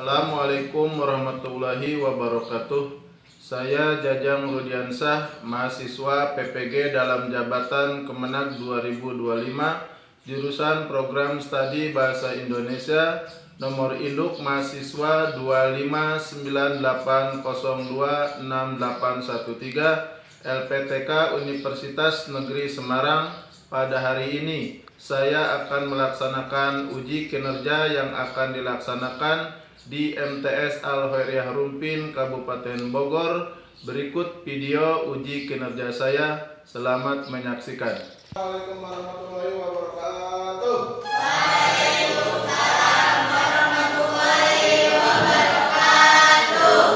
Assalamualaikum warahmatullahi wabarakatuh. Saya Jajang Rudiansah, mahasiswa PPG dalam jabatan Kemenag 2025, jurusan Program Studi Bahasa Indonesia, nomor induk mahasiswa 25980268813, LPTK Universitas Negeri Semarang. Pada hari ini saya akan melaksanakan uji kinerja yang akan dilaksanakan di MTS Al-Khairiyah Rumpin, Kabupaten Bogor. Berikut video uji kinerja saya. Selamat menyaksikan. Assalamualaikum warahmatullahi wabarakatuh. Waalaikumsalam warahmatullahi wabarakatuh.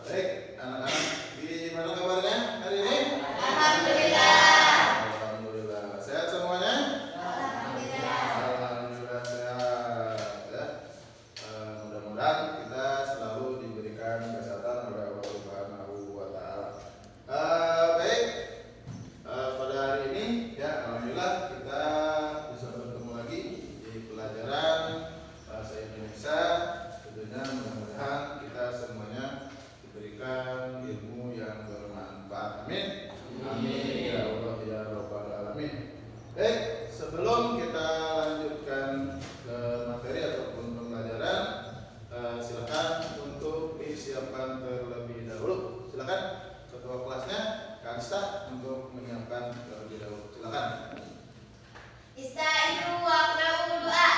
Baik, anak-anak, gimana kabarnya hari ini? Alhamdulillah. Alhamdulillah. Sehat semuanya? Alhamdulillah. Alhamdulillah sehat. Ya. Mudah-mudahan kita selalu diberikan kesehatan oleh Allah Subhanahu wa Ta'ala. Baik, pada hari ini ya alhamdulillah kita bisa bertemu lagi di pelajaran bahasa Indonesia. Tentunya mudah-mudahan kita semuanya diberikan ilmu yang bermanfaat. Amin. Amin ya Allah ya Rabbal alamin. Baik, sebelum kita lanjutkan ke materi ataupun pembelajaran, silakan untuk disiapkan terlebih dahulu. Silakan ketua kelasnya Kak Ista untuk menyiapkan terlebih dahulu. Silakan. Istaizu waqra'u doa.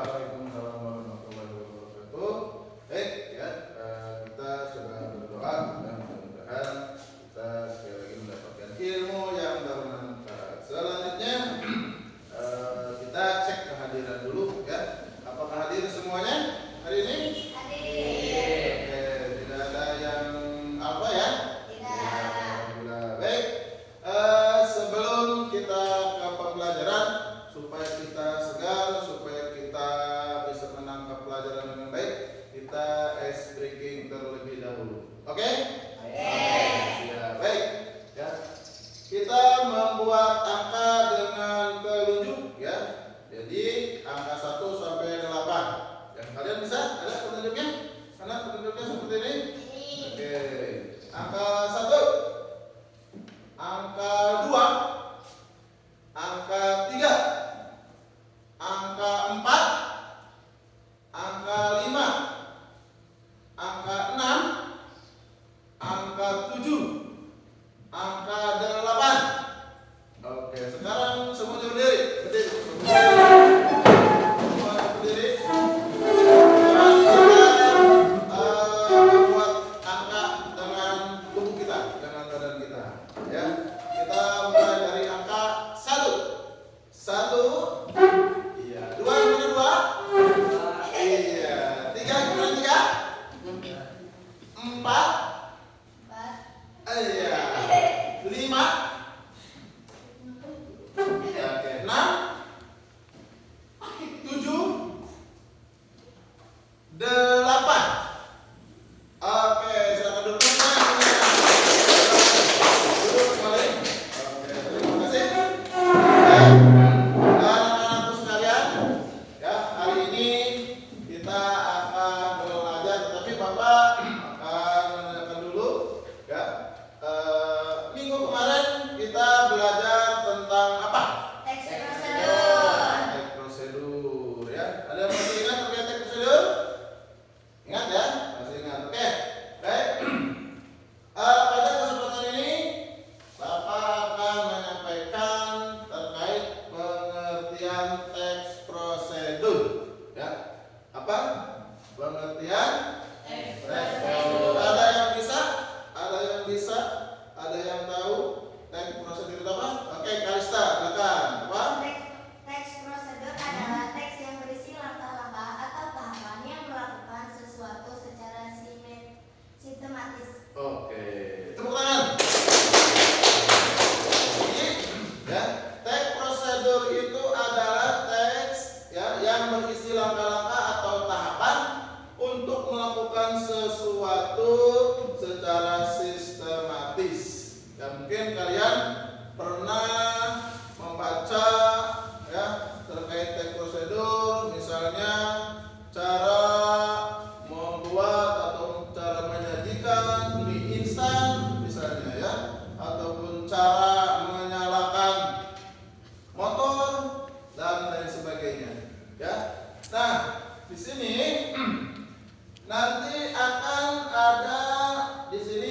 Waalaikumsalam warahmatullahi wabarakatuh. Baik ya, kita sudah berdoa dan mudah-mudahan kita sekali lagi mendapatkan ilmu yang bermanfaat. Selanjutnya kita cek kehadiran dulu ya. Apakah hadir semuanya hari ini? Hadir. Oke, tidak ada yang apa ya? Tidak. Alhamdulillah. Baik, sebelum kita ke pembelajaran, supaya kita segar, supaya kita bisa menangkap pelajaran dengan baik, kita ice breaking terlebih dahulu. Oke? Siap. Baik. Ya. Kita membuat angka dengan telunjuk ya. Jadi angka 1 sampai 8. Ya, kalian bisa? Ada petunjuknya? Mana petunjuknya seperti ini? Oke. Angka 1, angka 2, angka 3, angka 4, angka 5, angka 6, Iya. 5. Oke, 6. 7. 8. Oke, silakan duduk. Duduk kembali. Oke, terima kasih. Anak-anakku sekalian, ya, hari ini kita akan belajar, tetapi Bapak akan menanyakan dulu, ya. Minggu kemarin kita belajar tentang apa? Teks prosedur. Teks prosedur, ya. Ada yang masih ingat terkait teks prosedur? Ingat ya? Masih ingat. Oke. Baik. Pada kesempatan ini Bapak akan menyampaikan terkait pengertian teks prosedur, ya. Apa? Pengertian Teks teks prosedur. prosedur. Ada yang bisa? Ada yang bisa? Ada yang tahu teks prosedur itu apa? Oke, Kalista, silakan. Apa? Teks prosedur adalah teks yang berisi langkah-langkah atau tahapan yang melakukan sesuatu secara sistematis. Oke, tepuk tangan. Jadi, ya, teks prosedur itu adalah teks, ya, yang berisi langkah-langkah atau tahapan untuk melakukan sesuatu secara sistematis. Ya, mungkin kalian pernah membaca, ya, terkait teks prosedur, misalnya cara membuat atau cara menyajikan mie instan misalnya, ya, ataupun cara menyalakan motor dan lain sebagainya, ya. Nah, di sini nanti akan ada di sini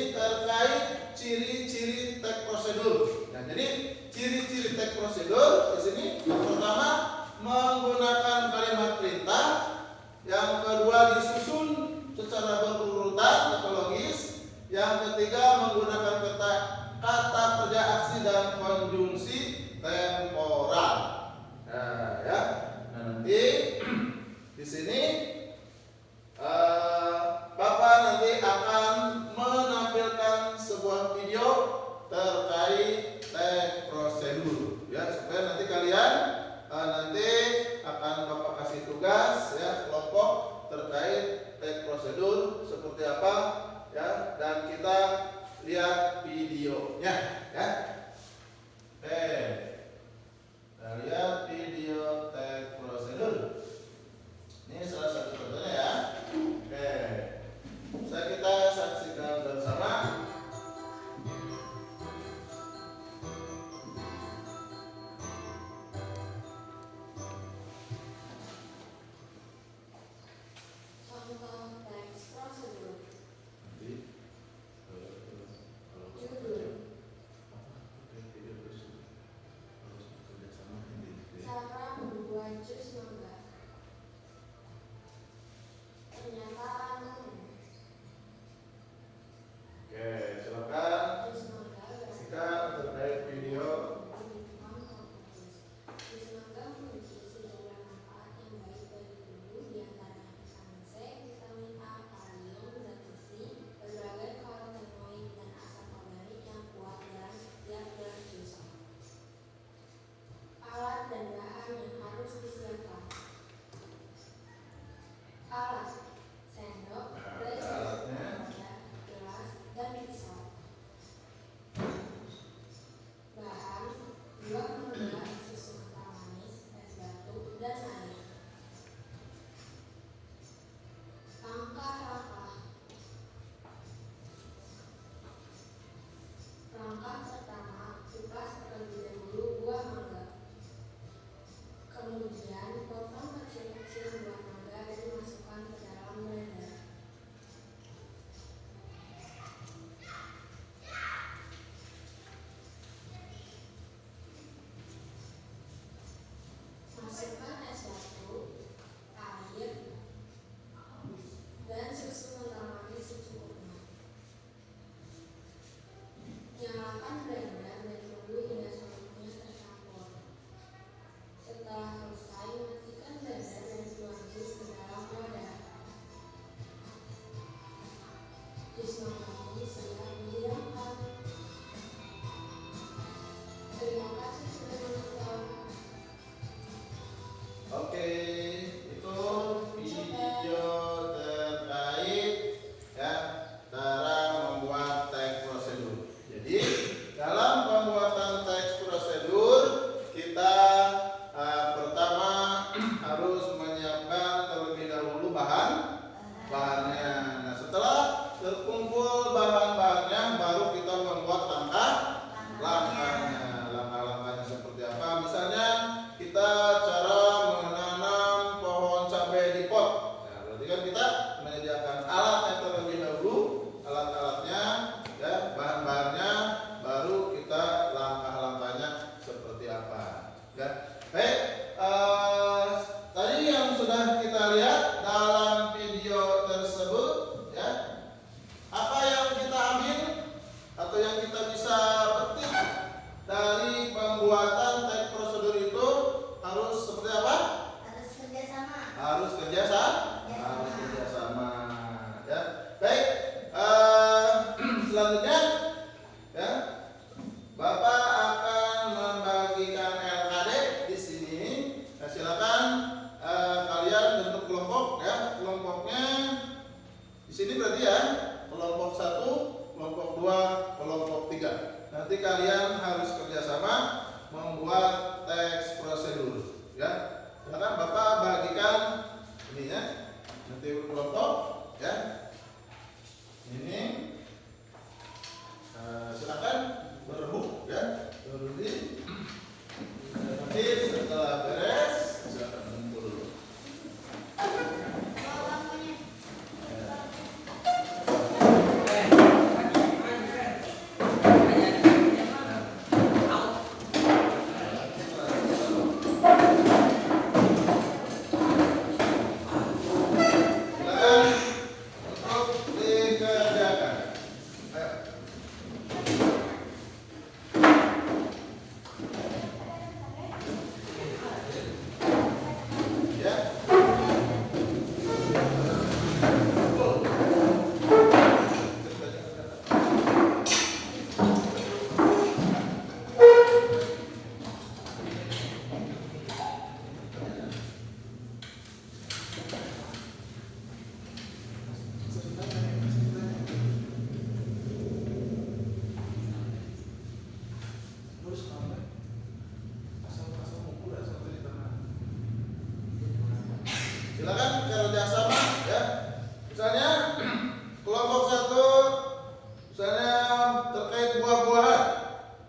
Ismaili segera menghilangkan. Terima kasih sudah menonton. Oke, itu video terkait ya cara membuat teks prosedur. Jadi dalam pembuatan teks prosedur kita pertama harus menyiapkan terlebih dahulu bahannya. Nah, setelah terkumpul bahan-bahannya baru kita membuat langkah-langkahnya. Langkah-langkahnya seperti apa? Misalnya kita cara menanam pohon cabai di pot. Nah, berarti kan kita menyediakan alatnya terlebih dahulu, alat-alatnya, ya, bahan-bahannya, baru kita langkah-langkahnya seperti apa. Ya, baik. Tadi yang sudah kita lihat dalam video tersebut, ya, apa yang kita ambil atau yang kita bisa petik dari pembuatan teks prosedur itu harus seperti apa? Harus kerjasama. Harus kerjasama. Ya, baik. Selanjutnya, ya, Bapak akan membagikan LKD di sini. Nah, silakan kalian bentuk kelompok, ya. Kelompoknya di sini berarti ya kelompok 1, kelompok 2, kelompok 3. Nanti kalian harus kerjasama membuat teks prosedur, ya. Silakan Bapak bagikan ini ya, nanti kelompok, ya. Ini silakan berebut, ya, berdiri. Nanti setelah beres silakan kumpul dulu. Bawa lampunya. Silakan untuk dikerjakan. Ayo. Ya. Kumpul. Silakan kerjasama, ya. Misalnya kelompok 1 misalnya terkait buah-buahan,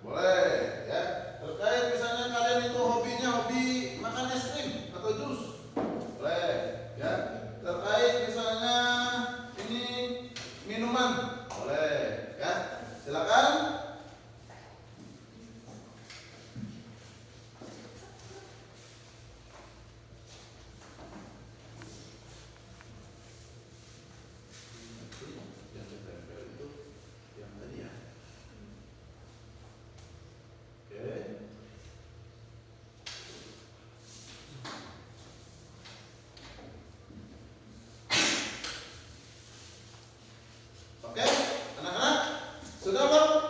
boleh, ya. Terkait misalnya kalian itu hobinya hobi makan es krim atau jus, boleh, ya. Terkait misalnya ini minuman, boleh, ya. Silakan. Yang ditempel itu yang tadi ya. Oke. Oke, anak-anak, sudah belum?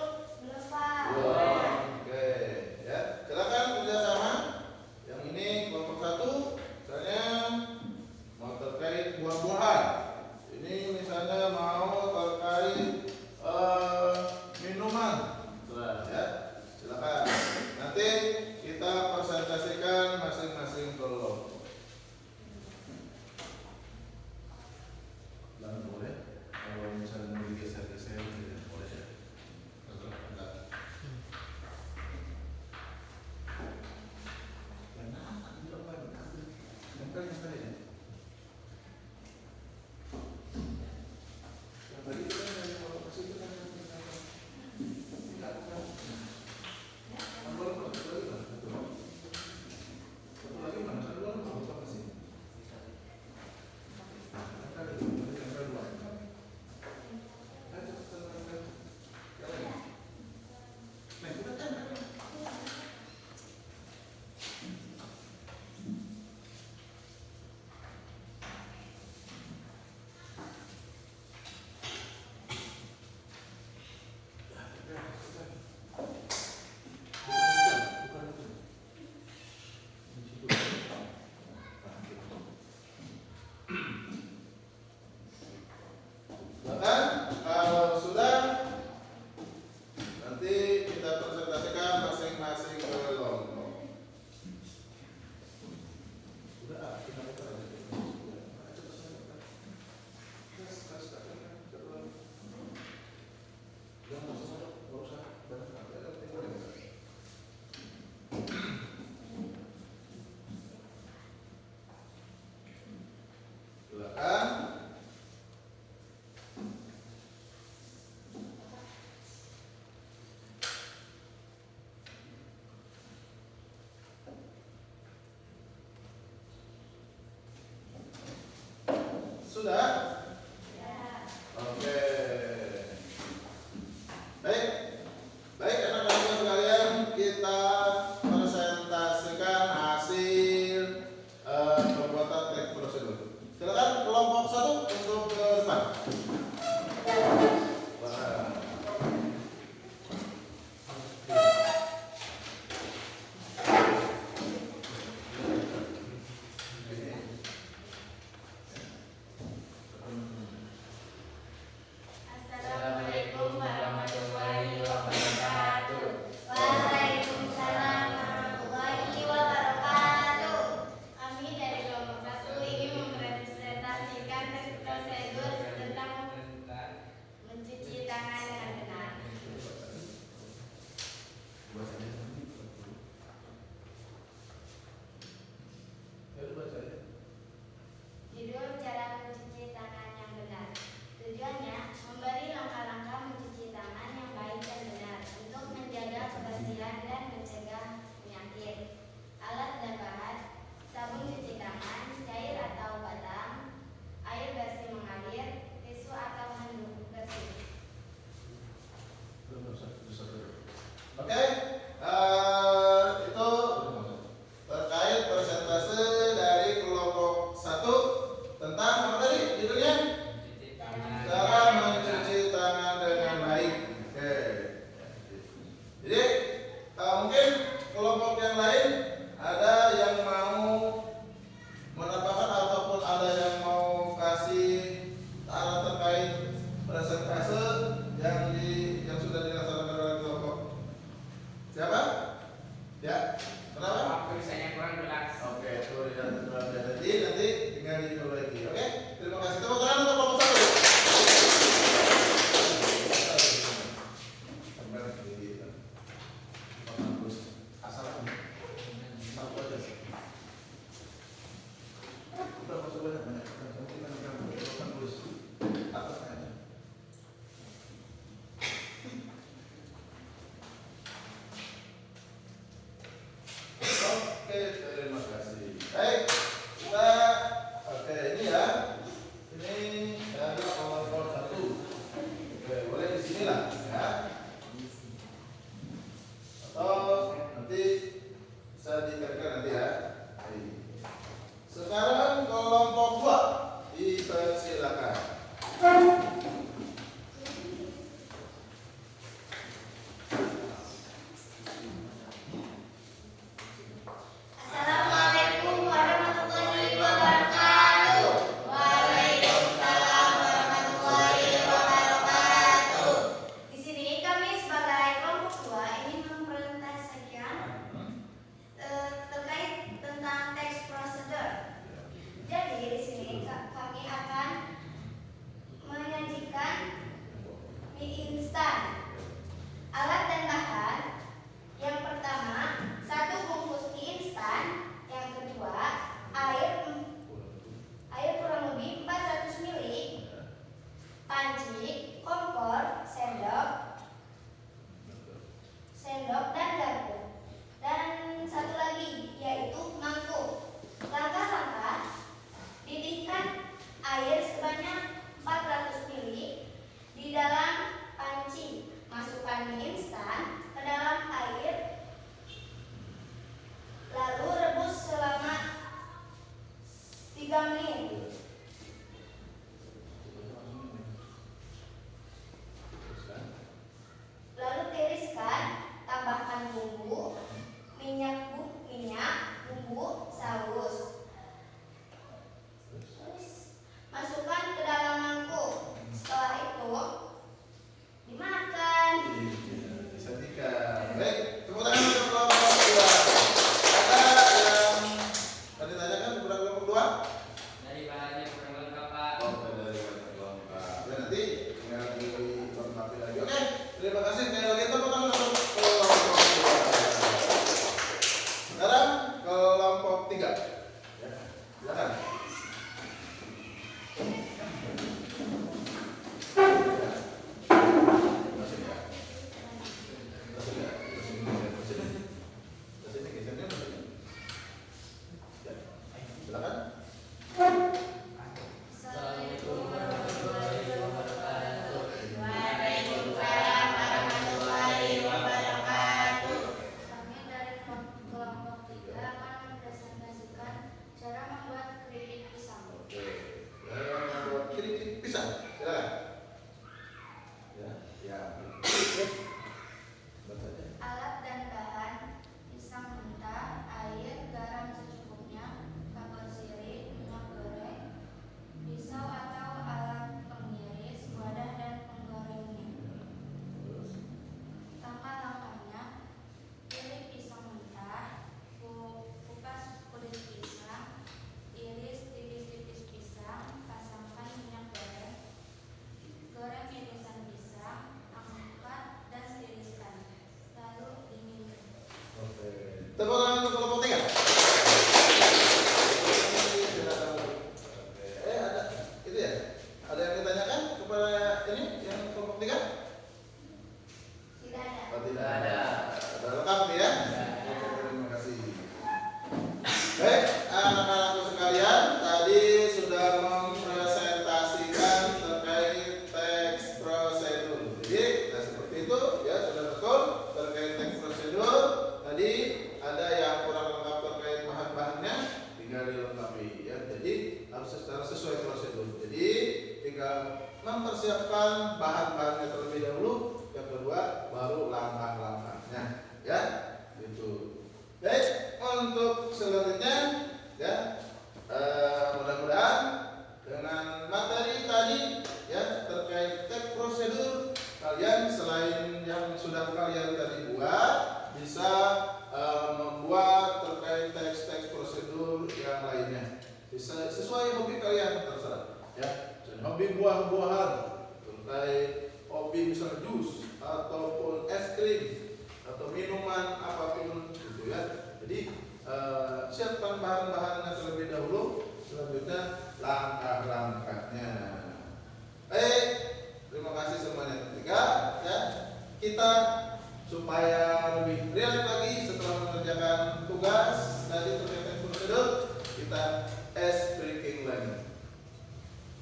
instan. Alat dan bahan. Yang pertama, 1 bungkus mie instan. Yang kedua, air kurang lebih 400 ml, panci, kompor, sendok dan garpu. Dan satu lagi yaitu mangkuk. Langkah-langkah: didihkan air sebanyak 400 ml di dalam panci. Masukkan mie instan ke dalam air, lalu rebus selama 3 menit. Lalu tiriskan, tambahkan bumbu, minyak, bumbu, saus. Terus masukkan ke dalam mangkuk. Setelah itu dimakan. Disajikan. Baik, tepuk tangan untuk kelompok 2. Ada yang tadi tanyakan kelompok 2? Dari bahannya kurang lengkap, Pak. Oh, dari kelompok. Dan nanti tinggal dilengkapi lagi. Oke, terima kasih. Sekali lagi tepuk tangan untuk kelompok 2. Sekarang kelompok 3. Ya, silakan. Assalamualaikum warahmatullahi wabarakatuh. Waalaikumsalam warahmatullahi wabarakatuh. Kami dari kelompok 3 akan mempresentasikan cara membuat keripik pisang. Oke. Membuat keripik pisang. Silakan. Ya. Baca. Alat dan bahan: pisang mentah, air, garam secukupnya, kapur sirih, minyak goreng, pisau atau alat pengiris, wadah dan penggorengnya. Langkah-langkahnya: pilih pisang mentah, kupas kulit pisang, iris tipis-tipis pisang, pasangkan minyak goreng, goreng irisan pisang, angkat dan tiriskan, lalu dinginkan. Oke. Tepuk tangan untuk kelompok 3. Ada itu ya? Ada yang ditanyakan kepada ini yang kelompok 3? Tidak ada. Oh, tidak Ada. Ada lengkap nih ya? Oke, terima kasih. Baik, anak-anakku sekalian, tadi sudah mempresentasikan terkait teks prosedur. Jadi, seperti itu ya, sudah betul terkait teks prosedur. Tadi ada yang kurang lengkap terkait bahan-bahannya, tinggal dilengkapi ya. Jadi harus secara sesuai prosedur. Jadi tinggal mempersiapkan bahan-bahannya terlebih dahulu. Yang kedua baru langkah-langkahnya ya. Gitu. Baik, untuk selanjutnya ya, mudah-mudahan dengan materi tadi ya terkait teks prosedur, kalian selain yang sudah kalian tadi buat, bisa membuat terkait teks-teks prosedur yang lainnya. Bisa sesuai hobi kalian, terserah ya. Hobi buah-buahan, terkait hobi misal jus ataupun es krim atau minuman apapun gitu ya. Jadi siapkan bahan-bahannya terlebih dahulu, selanjutnya langkah-langkahnya. Baik, terima kasih semuanya. Ketiga ya, kita supaya lebih real lagi setelah mengerjakan tugas tadi terkait prosedur, kita ice breaking lagi.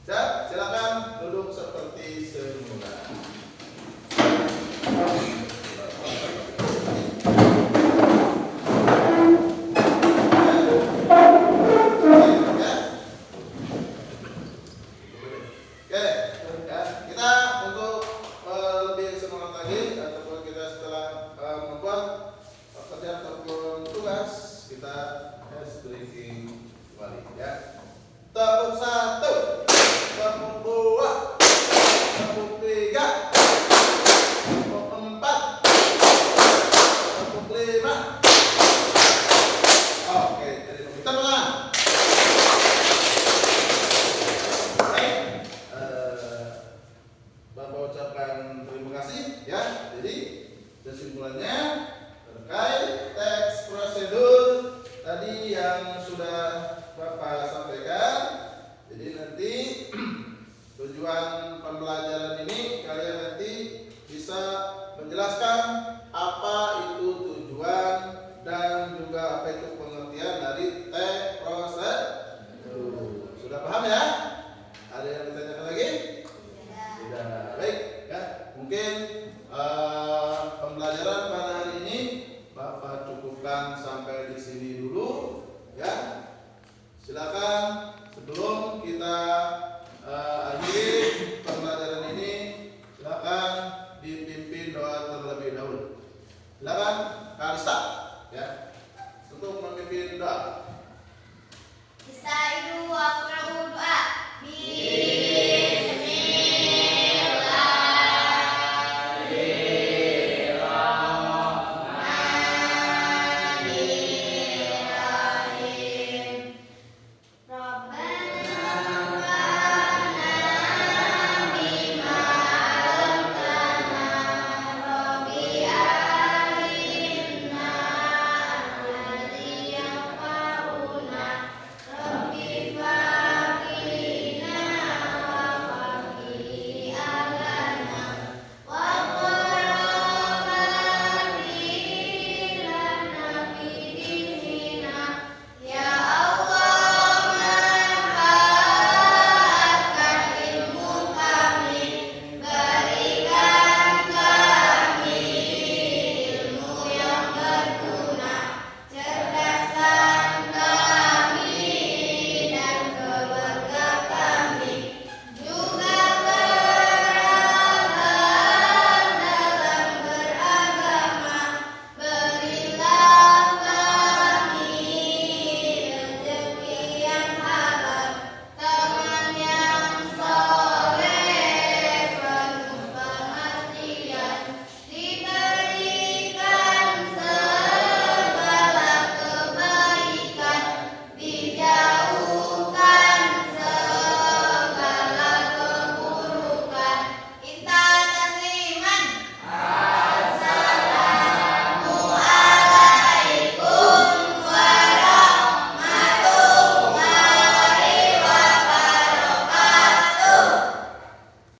Siap, silakan duduk seperti semula. Tepuk 1, tepuk 2, tepuk 3. Kesimpulannya terkait teks prosedur tadi yang sudah Bapak sampaikan. Jadi nanti tujuan pembelajaran ini kalian nanti bisa menjelaskan apa itu tujuan dan juga apa itu pengertian dari teks prosedur. Sudah paham ya? Ada yang ditanyakan lagi? Tidak. Baik ya. Mungkin pembelajaran pada hari ini Bapak cukupkan sampai di sini dulu ya. Silakan sebelum kita akhiri pembelajaran ini, silakan dipimpin doa terlebih dahulu. Silakan.